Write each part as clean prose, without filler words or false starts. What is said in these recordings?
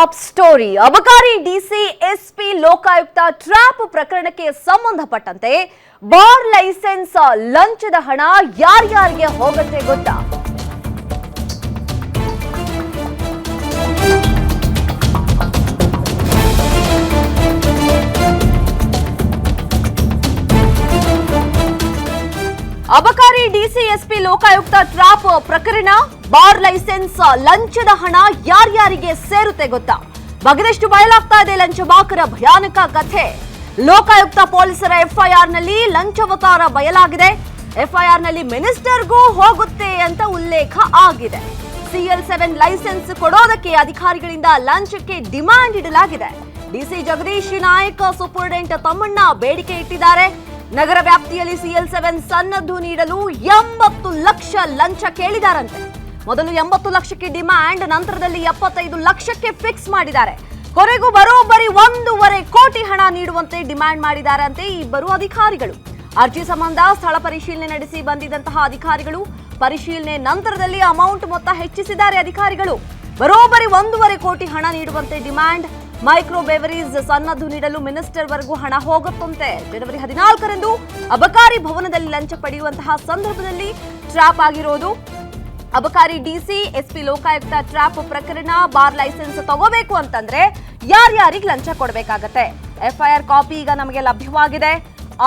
Top story. ಅಬಕಾರಿ DC SP Lokayukta trap ಪ್ರಕರಣಕ್ಕೆ ಸಂಬಂಧಪಟ್ಟಂತೆ ಬಾರ್ ಲೈಸೆನ್ಸ್ ಲಂಚದ ಹಣ ಯಾರ್ಯಾರಿಗೆ ಹೋಗುತ್ತೆ ಗೊತ್ತಾ? ಅಬಕಾರಿ ಡಿಸಿ ಎಸ್ಪಿ ಲೋಕಾಯುಕ್ತ ಟ್ರ್ಯಾಪ್ ಪ್ರಕರಣ, ಬಾರ್ ಲೈಸೆನ್ಸ್ ಲಂಚದ ಹಣ ಯಾರ್ಯಾರಿಗೆ ಸೇರುತ್ತೆ ಗೊತ್ತಾ? ಬಗೆದಷ್ಟು ಬಯಲಾಗ್ತಾ ಇದೆ ಲಂಚಬಾಕರ ಭಯಾನಕ ಕಥೆ. ಲೋಕಾಯುಕ್ತ ಪೊಲೀಸರ ಎಫ್ಐಆರ್ ನಲ್ಲಿ ಲಂಚವತಾರ ಬಯಲಾಗಿದೆ. ಎಫ್ಐಆರ್ ನಲ್ಲಿ ಮಿನಿಸ್ಟರ್ಗೂ ಹೋಗುತ್ತೆ ಅಂತ ಉಲ್ಲೇಖ ಆಗಿದೆ. CL7 ಲೈಸೆನ್ಸ್ ಕೊಡೋದಕ್ಕೆ ಅಧಿಕಾರಿಗಳಿಂದ ಲಂಚಕ್ಕೆ ಡಿಮಾಂಡ್ ಇಡಲಾಗಿದೆ. ಡಿಸಿ ಜಗದೀಶ್ ನಾಯಕ್ ಸೂಪರಿಂಟೆಂಡೆಂಟ್ ತಮ್ಮಣ್ಣ ಬೇಡಿಕೆ ಇಟ್ಟಿದ್ದಾರೆ. ನಗರ ವ್ಯಾಪ್ತಿಯಲ್ಲಿ CL7 ಸನ್ನದ್ದು ನೀಡಲು 80 ಲಕ್ಷ ಲಂಚ ಕೇಳಿದಾರಂತೆ. ಮೊದಲು 80 ಲಕ್ಷಕ್ಕೆ ಡಿಮ್ಯಾಂಡ್, ನಂತರದಲ್ಲಿ 75 ಲಕ್ಷಕ್ಕೆ ಫಿಕ್ಸ್ ಮಾಡಿದ್ದಾರೆ. ಕೊನೆಗೂ ಬರೋಬ್ಬರಿ 1.5 ಕೋಟಿ ಹಣ ನೀಡುವಂತೆ ಡಿಮ್ಯಾಂಡ್ ಮಾಡಿದಾರಂತೆ ಇಬ್ಬರು ಅಧಿಕಾರಿಗಳು. ಅರ್ಜಿ ಸಂಬಂಧ ಸ್ಥಳ ಪರಿಶೀಲನೆ ನಡೆಸಿ ಬಂದಿದ್ದಂತಹ ಅಧಿಕಾರಿಗಳು ಪರಿಶೀಲನೆ ನಂತರದಲ್ಲಿ ಅಮೌಂಟ್ ಮೊತ್ತ ಹೆಚ್ಚಿಸಿದ್ದಾರೆ. ಅಧಿಕಾರಿಗಳು ಬರೋಬ್ಬರಿ 1.5 ಕೋಟಿ ಹಣ ನೀಡುವಂತೆ ಡಿಮ್ಯಾಂಡ್. ಮೈಕ್ರೋ ಬೇವರೀಸ್ ಸನ್ನದ್ದು ನೀಡಲು ಮಿನಿಸ್ಟರ್ ವರೆಗೂ ಹಣ ಹೋಗುತ್ತಂತೆ. ಜನವರಿ 14ರಂದು ಅಬಕಾರಿ ಭವನದಲ್ಲಿ ಲಂಚ ಪಡೆಯುವಂತಹ ಸಂದರ್ಭದಲ್ಲಿ ಟ್ರ್ಯಾಪ್ ಆಗಿರೋದು. ಅಬಕಾರಿ ಡಿಸಿ ಎಸ್ಪಿ ಲೋಕಾಯುಕ್ತ ಟ್ರ್ಯಾಪ್ ಪ್ರಕರಣ, ಬಾರ್ ಲೈಸೆನ್ಸ್ ತಗೋಬೇಕು ಅಂತಂದ್ರೆ ಯಾರ್ಯಾರಿಗೆ ಲಂಚ ಕೊಡಬೇಕಾಗತ್ತೆ? ಎಫ್ಐಆರ್ ಕಾಪಿ ಈಗ ನಮಗೆ ಲಭ್ಯವಾಗಿದೆ.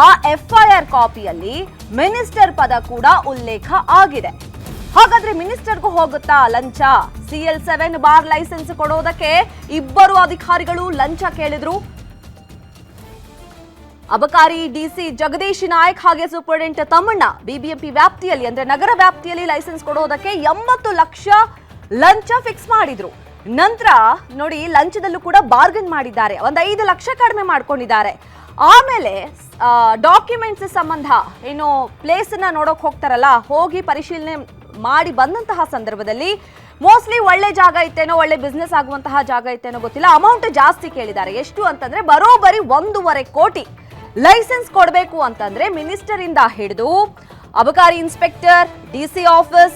ಆ ಎಫ್ಐಆರ್ ಕಾಪಿಯಲ್ಲಿ ಮಿನಿಸ್ಟರ್ ಪದ ಕೂಡ ಉಲ್ಲೇಖ ಆಗಿದೆ. ಹಾಗಾದ್ರೆ ಮಿನಿಸ್ಟರ್ಗೂ ಹೋಗುತ್ತಾ ಲಂಚ? CL7 ಬಾರ್ ಲೈಸೆನ್ಸ್ ಕೊಡೋದಕ್ಕೆ ಇಬ್ಬರು ಅಧಿಕಾರಿಗಳು ಲಂಚ ಕೇಳಿದ್ರು. ಅಬಕಾರಿ ಡಿಸಿ ಜಗದೀಶ್ ನಾಯಕ್ ಹಾಗೆ ಸೂಪರಿಂಟೆಂಡೆಂಟ್ ತಮ್ಮಣ್ಣ ಬಿಬಿಎಂಪಿ ವ್ಯಾಪ್ತಿಯಲ್ಲಿ ಅಂದ್ರೆ ನಗರ ವ್ಯಾಪ್ತಿಯಲ್ಲಿ ಲೈಸೆನ್ಸ್ ಕೊಡೋದಕ್ಕೆ 80 ಲಕ್ಷ ಲಂಚ ಫಿಕ್ಸ್ ಮಾಡಿದ್ರು. ನಂತರ ನೋಡಿ ಲಂಚದಲ್ಲೂ ಕೂಡ ಬಾರ್ಗನ್ ಮಾಡಿದ್ದಾರೆ. 5 ಲಕ್ಷ ಕಡಿಮೆ ಮಾಡ್ಕೊಂಡಿದ್ದಾರೆ. ಆಮೇಲೆ ಡಾಕ್ಯುಮೆಂಟ್ಸ್ ಸಂಬಂಧ ಏನು ಪ್ಲೇಸ್ ಅನ್ನ ನೋಡೋಕೆ ಹೋಗ್ತಾರಲ್ಲ, ಹೋಗಿ ಪರಿಶೀಲನೆ ಮಾಡಿ ಬಂದಂತಹ ಸಂದರ್ಭದಲ್ಲಿ ಮೋಸ್ಟ್ಲಿ ಒಳ್ಳೆ ಜಾಗ ಇತ್ತೇನೋ, ಒಳ್ಳೆ ಬಿಸ್ನೆಸ್ ಆಗುವಂತಹ ಜಾಗ ಇತ್ತೇನೋ ಗೊತ್ತಿಲ್ಲ, ಅಮೌಂಟ್ ಜಾಸ್ತಿ ಕೇಳಿದ್ದಾರೆ. ಎಷ್ಟು ಅಂತಂದ್ರೆ ಬರೋಬ್ಬರಿ 1.5 ಕೋಟಿ. ಲೈಸೆನ್ಸ್ ಕೊಡಬೇಕು ಅಂತಂದ್ರೆ ಮಿನಿಸ್ಟರ್ ಇಂದ ಹಿಡಿದು ಅಬಕಾರಿ inspector, DC office,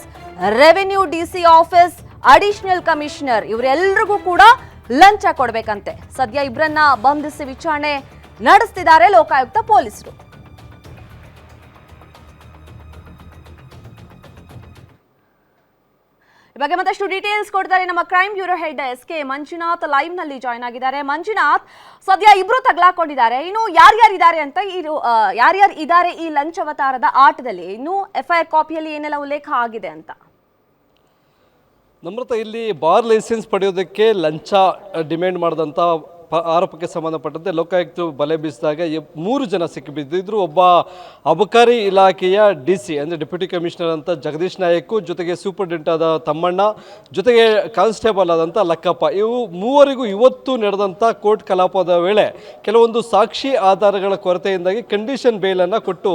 revenue DC office, additional commissioner ಇವರೆಲ್ಲರಿಗೂ ಕೂಡ ಲಂಚ ಕೊಡಬೇಕಂತೆ. ಸದ್ಯ ಇಬ್ಬರನ್ನ ಬಂಧಿಸಿ ವಿಚಾರಣೆ ನಡೆಸ್ತಿದ್ದಾರೆ ಲೋಕಾಯುಕ್ತ ಪೊಲೀಸರು. ಈ ಬಗ್ಗೆ ಮತ್ತಷ್ಟು ಡೀಟೇಲ್ಸ್ ಕೊಡ್ತಾರೆ ನಮ್ಮ crime bureau head SK Manjunath live ನಲ್ಲಿ ಜಾಯ್ನ್ ಆಗಿದ್ದಾರೆ. ಮಂಜುನಾಥ್, ಸದ್ಯ ಇಬ್ರು ತಗಲಾಕೊಂಡಿದ್ದಾರೆ. ಇನ್ನು ಯಾರ್ಯಾರಿದ್ದಾರೆ ಅಂತ, ಯಾರ್ಯಾರು ಇದ್ದಾರೆ ಈ ಲಂಚವತಾರದ ಆಟದಲ್ಲಿ? ಇನ್ನು FIR ಕಾಪಿಯಲ್ಲಿ ಏನೆಲ್ಲ ಉಲ್ಲೇಖ ಆಗಿದೆ ಅಂತ? ನಮ್ರತ, ಇಲ್ಲಿ ಬಾರ್ ಲೈಸೆನ್ಸ್ ಪಡೆಯೋದಕ್ಕೆ ಲಂಚ ಡಿಮ್ಯಾಂಡ್ ಮಾಡಿದಂಥ ಆರೋಪಕ್ಕೆ ಸಂಬಂಧಪಟ್ಟಂತೆ ಲೋಕಾಯುಕ್ತರು ಬಲೆ ಬೀಸಿದಾಗ 3 ಜನ ಸಿಕ್ಕಿಬಿದ್ದಿದ್ರು. ಒಬ್ಬ ಅಬಕಾರಿ ಇಲಾಖೆಯ DC ಅಂದರೆ ಡೆಪ್ಯೂಟಿ ಕಮಿಷನರ್ ಅಂತ ಜಗದೀಶ್ ನಾಯಕ್, ಜೊತೆಗೆ ಸೂಪರಿಂಟೆಂಡೆಂಟ್ ಆದ ತಮ್ಮಣ್ಣ, ಜೊತೆಗೆ ಕಾನ್ಸ್ಟೇಬಲ್ ಆದಂಥ ಲಕ್ಕಪ್ಪ. ಇವು ಮೂವರಿಗೂ ಇವತ್ತು ನಡೆದಂಥ ಕೋರ್ಟ್ ಕಲಾಪದ ವೇಳೆ ಕೆಲವೊಂದು ಸಾಕ್ಷಿ ಆಧಾರಗಳ ಕೊರತೆಯಿಂದಾಗಿ ಕಂಡೀಷನ್ ಬೇಲನ್ನು ಕೊಟ್ಟು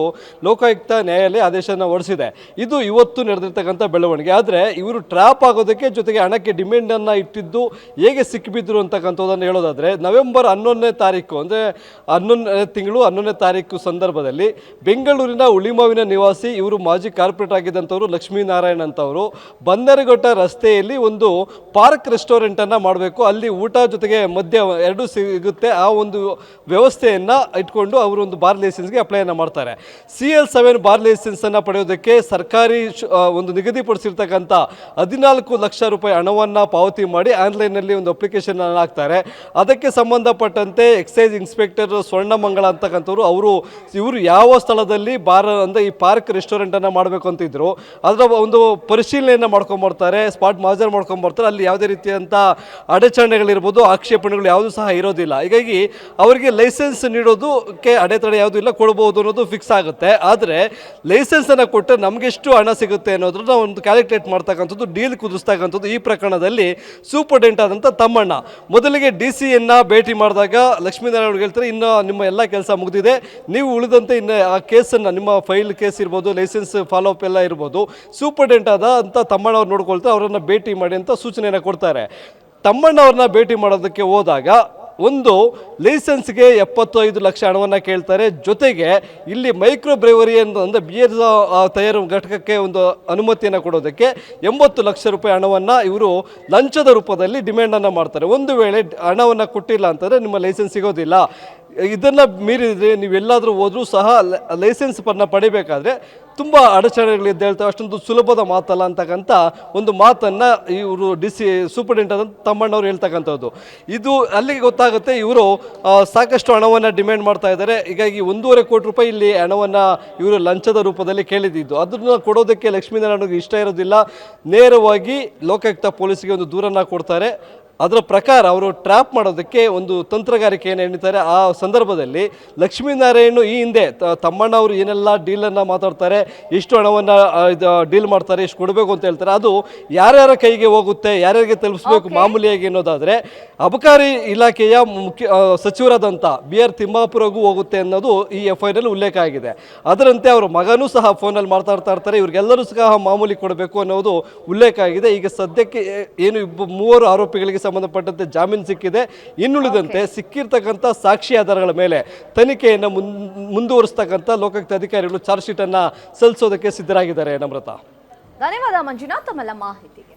ಲೋಕಾಯುಕ್ತ ನ್ಯಾಯಾಲಯ ಆದೇಶನ ಹೊರಡಿಸಿದೆ. ಇದು ಇವತ್ತು ನಡೆದಿರ್ತಕ್ಕಂಥ ಬೆಳವಣಿಗೆ. ಆದರೆ ಇವರು ಟ್ರ್ಯಾಪ್ ಆಗೋದಕ್ಕೆ ಜೊತೆಗೆ ಹಣಕ್ಕೆ ಡಿಮ್ಯಾಂಡನ್ನು ಇಟ್ಟಿದ್ದು ಹೇಗೆ ಸಿಕ್ಕಿಬಿದ್ರು ಅಂತಕ್ಕಂಥದ್ದನ್ನು ಹೇಳೋದಾದರೆ, ನವೆಂಬರ್ 11ನೇ ತಾರೀಕು ಅಂದರೆ 11ನೇ ತಿಂಗಳು 11ನೇ ತಾರೀಕು ಸಂದರ್ಭದಲ್ಲಿ ಬೆಂಗಳೂರಿನ ಉಳಿಮಾವಿನ ನಿವಾಸಿ, ಇವರು ಮಾಜಿ ಕಾರ್ಪೊರೇಟರ್ ಆಗಿದ್ದಂಥವರು ಲಕ್ಷ್ಮೀನಾರಾಯಣ್ ಅಂತವರು, ಬಂದರಘಟ್ಟ ರಸ್ತೆಯಲ್ಲಿ ಒಂದು ಪಾರ್ಕ್ ರೆಸ್ಟೋರೆಂಟನ್ನು ಮಾಡಬೇಕು, ಅಲ್ಲಿ ಊಟ ಜೊತೆಗೆ ಮದ್ಯ ಎರಡೂ ಸಿಗುತ್ತೆ, ಆ ಒಂದು ವ್ಯವಸ್ಥೆಯನ್ನು ಇಟ್ಕೊಂಡು ಅವರು ಒಂದು ಬಾರ್ ಲೈಸೆನ್ಸ್ಗೆ ಅಪ್ಲೈಯನ್ನು ಮಾಡ್ತಾರೆ. CL7 ಬಾರ್ ಲೈಸೆನ್ಸನ್ನು ಪಡೆಯೋದಕ್ಕೆ ಸರ್ಕಾರಿ ಒಂದು ನಿಗದಿಪಡಿಸಿರ್ತಕ್ಕಂಥ 14 ಲಕ್ಷ ರೂಪಾಯಿ ಹಣವನ್ನು ಪಾವತಿ ಮಾಡಿ ಆನ್ಲೈನ್ನಲ್ಲಿ ಒಂದು ಅಪ್ಲಿಕೇಶನ್ ಹಾಕ್ತಾರೆ. ಅದಕ್ಕೆ ಸಂಬಂಧಪಟ್ಟಂತೆ ಎಕ್ಸೈಸ್ ಇನ್ಸ್ಪೆಕ್ಟರ್ ಸ್ವರ್ಣಮಂಗಳ ಅಂತಕ್ಕಂಥವ್ರು ಇವರು ಯಾವ ಸ್ಥಳದಲ್ಲಿ ಬಾರ್ ಅಂದರೆ ಈ ಪಾರ್ಕ್ ರೆಸ್ಟೋರೆಂಟನ್ನು ಮಾಡಬೇಕು ಅಂತಿದ್ರು ಅದರ ಒಂದು ಪರಿಶೀಲನೆಯನ್ನು ಮಾಡ್ಕೊಂಬರ್ತಾರೆ, ಸ್ಪಾಟ್ ಮಾಜರ್ ಮಾಡ್ಕೊಂಬರ್ತಾರೆ. ಅಲ್ಲಿ ಯಾವುದೇ ರೀತಿಯಂಥ ಅಡಚಣೆಗಳಿರ್ಬೋದು, ಆಕ್ಷೇಪಣೆಗಳು ಯಾವುದೂ ಸಹ ಇರೋದಿಲ್ಲ. ಹೀಗಾಗಿ ಅವರಿಗೆ ಲೈಸೆನ್ಸ್ ನೀಡೋದಕ್ಕೆ ಅಡೆತಡೆ ಯಾವುದೂ ಇಲ್ಲ, ಕೊಡ್ಬೋದು ಅನ್ನೋದು ಫಿಕ್ಸ್ ಆಗುತ್ತೆ. ಆದರೆ ಲೈಸೆನ್ಸನ್ನು ಕೊಟ್ಟರೆ ನಮಗೆಷ್ಟು ಹಣ ಸಿಗುತ್ತೆ ಅನ್ನೋದ್ರನ್ನ ಒಂದು ಕ್ಯಾಲ್ಕುಲೇಟ್ ಮಾಡ್ತಕ್ಕಂಥದ್ದು, ಡೀಲ್ ಕುದಿಸ್ತಕ್ಕಂಥದ್ದು ಈ ಪ್ರಕರಣದಲ್ಲಿ ಸೂಪರಿಂಟೆಂಡೆಂಟ್ ಆದಂಥ ತಮ್ಮಣ್ಣ. ಮೊದಲಿಗೆ DCಯನ್ನು ಭೇಟಿ ಮಾಡಿದಾಗ ಲಕ್ಷ್ಮೀನಾರಾಯಣ ಹೇಳ್ತಾರೆ, ಇನ್ನು ನಿಮ್ಮ ಎಲ್ಲ ಕೆಲಸ ಮುಗಿದಿದೆ, ನೀವು ಉಳಿದಂತೆ ಇನ್ನು ಆ ಕೇಸನ್ನು, ನಿಮ್ಮ ಫೈಲ್ ಕೇಸ್ ಇರ್ಬೋದು, ಲೈಸೆನ್ಸ್ ಫಾಲೋ ಅಪ್ ಎಲ್ಲ ಇರ್ಬೋದು, ಸೂಪರಿಂಟೆಂಡೆಂಟ್ ಆದ ಅಂತ ತಮ್ಮಣ್ಣವ್ರು ನೋಡ್ಕೊಳ್ತಾರೆ, ಅವರನ್ನು ಭೇಟಿ ಮಾಡಿ ಅಂತ ಸೂಚನೆಯನ್ನು ಕೊಡ್ತಾರೆ. ತಮ್ಮಣ್ಣವ್ರನ್ನ ಭೇಟಿ ಮಾಡೋದಕ್ಕೆ ಹೋದಾಗ ಒಂದು ಲೈಸೆನ್ಸ್ಗೆ 75 ಲಕ್ಷ ಹಣವನ್ನು ಕೇಳ್ತಾರೆ. ಜೊತೆಗೆ ಇಲ್ಲಿ ಮೈಕ್ರೋ ಬ್ರೆವರಿ ಅಂದರೆ ಬಿಯರ್ ತಯಾರು ಘಟಕಕ್ಕೆ ಒಂದು ಅನುಮತಿಯನ್ನು ಕೊಡೋದಕ್ಕೆ 80 ಲಕ್ಷ ರೂಪಾಯಿ ಹಣವನ್ನು ಇವರು ಲಂಚದ ರೂಪದಲ್ಲಿ ಡಿಮ್ಯಾಂಡನ್ನು ಮಾಡ್ತಾರೆ. ಒಂದು ವೇಳೆ ಹಣವನ್ನು ಕೊಟ್ಟಿಲ್ಲ ಅಂತಂದರೆ ನಿಮ್ಮ ಲೈಸೆನ್ಸ್ ಸಿಗೋದಿಲ್ಲ. ಇದನ್ನು ಮೀರಿದರೆ ನೀವೆಲ್ಲಾದರೂ ಹೋದರೂ ಸಹ ಲೈಸೆನ್ಸ್ ಪಡಿಬೇಕಾದ್ರೆ ತುಂಬ ಅಡಚಣೆಗಳಿದ್ದು ಹೇಳ್ತಾರೆ. ಅಷ್ಟೊಂದು ಸುಲಭದ ಮಾತಲ್ಲ ಅಂತಕ್ಕಂಥ ಒಂದು ಮಾತನ್ನು ಇವರು ಸೂಪರಿಂಟೆಂಡೆಂಟ್ ತಮ್ಮಣ್ಣವ್ರು ಹೇಳ್ತಕ್ಕಂಥದ್ದು. ಇದು ಅಲ್ಲಿಗೆ ಗೊತ್ತಾಗುತ್ತೆ ಇವರು ಸಾಕಷ್ಟು ಹಣವನ್ನು ಡಿಮ್ಯಾಂಡ್ ಮಾಡ್ತಾ ಇದ್ದಾರೆ. ಹೀಗಾಗಿ 1.5 ಕೋಟಿ ರೂಪಾಯಿ ಇಲ್ಲಿ ಹಣವನ್ನು ಇವರು ಲಂಚದ ರೂಪದಲ್ಲಿ ಕೇಳಿದ್ದು. ಅದನ್ನು ಕೊಡೋದಕ್ಕೆ ಲಕ್ಷ್ಮೀನಾರಾಯಣಗೆ ಇಷ್ಟ ಇರೋದಿಲ್ಲ. ನೇರವಾಗಿ ಲೋಕಾಯುಕ್ತ ಪೊಲೀಸ್ಗೆ ಒಂದು ದೂರನ್ನು ಕೊಡ್ತಾರೆ. ಅದರ ಪ್ರಕಾರ ಅವರು ಟ್ರ್ಯಾಪ್ ಮಾಡೋದಕ್ಕೆ ಒಂದು ತಂತ್ರಗಾರಿಕೆಯನ್ನು ಎಣಿತಾರೆ. ಆ ಸಂದರ್ಭದಲ್ಲಿ ಲಕ್ಷ್ಮೀನಾರಾಯಣ ಈ ಹಿಂದೆ ತಮ್ಮಣ್ಣ ಅವರು ಏನೆಲ್ಲ ಡೀಲನ್ನು ಮಾತಾಡ್ತಾರೆ, ಎಷ್ಟು ಹಣವನ್ನು ಡೀಲ್ ಮಾಡ್ತಾರೆ, ಎಷ್ಟು ಕೊಡಬೇಕು ಅಂತ ಹೇಳ್ತಾರೆ, ಅದು ಯಾರ್ಯಾರ ಕೈಗೆ ಹೋಗುತ್ತೆ, ಯಾರ್ಯಾರಿಗೆ ತಲುಪಿಸ್ಬೇಕು ಮಾಮೂಲಿಯಾಗಿ ಅನ್ನೋದಾದರೆ ಅಬಕಾರಿ ಇಲಾಖೆಯ ಮುಖ್ಯ ಸಚಿವರಾದಂಥ BR ತಿಮ್ಮಾಪುರಗೂ ಹೋಗುತ್ತೆ ಅನ್ನೋದು ಈ FIR ಉಲ್ಲೇಖ ಆಗಿದೆ. ಅದರಂತೆ ಅವರ ಮಗನೂ ಸಹ ಫೋನಲ್ಲಿ ಮಾತಾಡ್ತಾ ಇರ್ತಾರೆ. ಇವ್ರಿಗೆಲ್ಲರೂ ಸಹ ಮಾಮೂಲಿ ಕೊಡಬೇಕು ಅನ್ನೋದು ಉಲ್ಲೇಖ ಆಗಿದೆ. ಈಗ ಸದ್ಯಕ್ಕೆ ಏನು 3 ಆರೋಪಿಗಳಿಗೆ ಸಂಬಂಧಪಟ್ಟಂತೆ ಜಾಮೀನು ಸಿಕ್ಕಿದೆ. ಇನ್ನುಳಿದಂತೆ ಸಿಕ್ಕಿರ್ತಕ್ಕಂಥ ಸಾಕ್ಷಿ ಆಧಾರಗಳ ಮೇಲೆ ತನಿಖೆಯನ್ನು ಮುಂದುವರಿಸ್ತಕ್ಕಂಥ ಲೋಕಾಯುಕ್ತ ಅಧಿಕಾರಿಗಳು ಚಾರ್ಜ್ ಶೀಟನ್ನು ಸಲ್ಲಿಸೋದಕ್ಕೆ ಸಿದ್ಧರಾಗಿದ್ದಾರೆ. ನಮ್ರತಾ, ಧನ್ಯವಾದ ಮಂಜುನಾಥ್ ತಮ್ಮೆಲ್ಲ ಮಾಹಿತಿಗೆ.